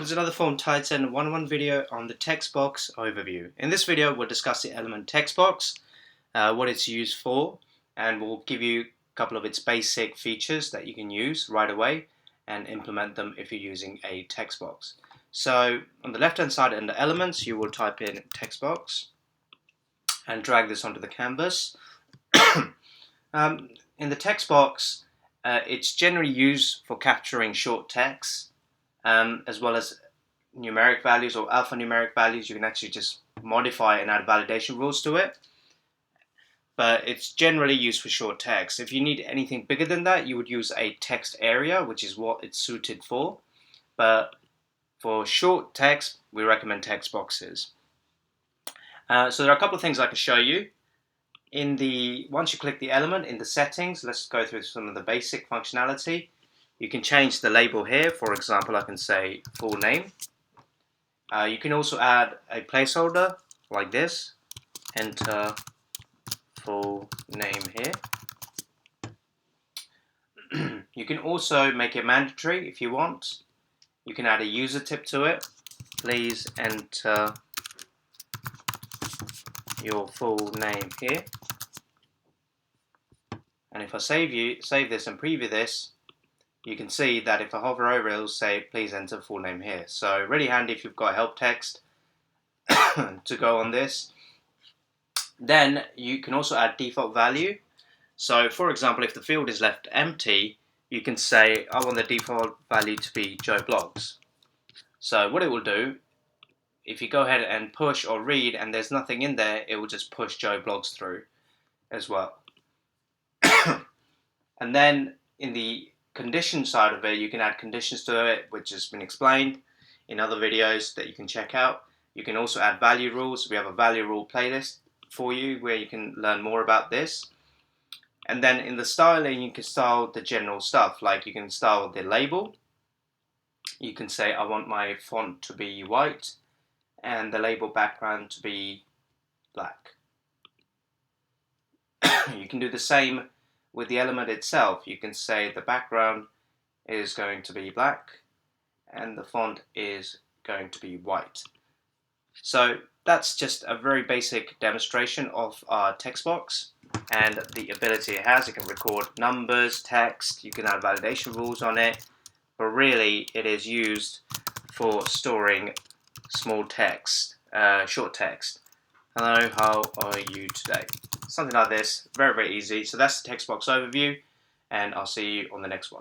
There's another Form Titan 101 video on the Textbox overview. In this video we'll discuss the element Textbox, what it's used for, and we'll give you a couple of its basic features that you can use right away and implement them if you're using a Textbox. So on the left hand side in the elements you will type in Textbox and drag this onto the canvas. In the Textbox it's generally used for capturing short text, as well as numeric values or alphanumeric values. You can actually just modify and add validation rules to it, but it's generally used for short text. If you need anything bigger than that, you would use a text area, which is what it's suited for, but for short text we recommend text boxes. So there are a couple of things I can show you. Once you click the element in the settings, let's go through some of the basic functionality. You can change the label here. For example, I can say full name. You can also add a placeholder like this. Enter full name here. You can also make it mandatory if you want. You can add a user tip to it. Please enter your full name here. And if I save this and preview this, you can see that if I hover over it, it'll say please enter full name here. So really handy if you've got help text to go on this. Then you can also add default value. So for example, if the field is left empty, you can say I want the default value to be Joe Blogs. So what it will do, if you go ahead and push or read and there's nothing in there, it will just push Joe Blogs through as well. And then in the condition side of it, you can add conditions to it, which has been explained in other videos that you can check out. You can also add value rules. We have a value rule playlist for you where you can learn more about this. And then in the styling, you can style the general stuff, like you can style the label. You can say I want my font to be white and the label background to be black. You can do the same with the element itself. You can say the background is going to be black and the font is going to be white. So that's just a very basic demonstration of our Textbox and the ability it has. It can record numbers, text, you can add validation rules on it, but really it is used for storing small text, short text. Hello, how are you today? Something like this, very, very easy. So that's the Textbox overview, and I'll see you on the next one.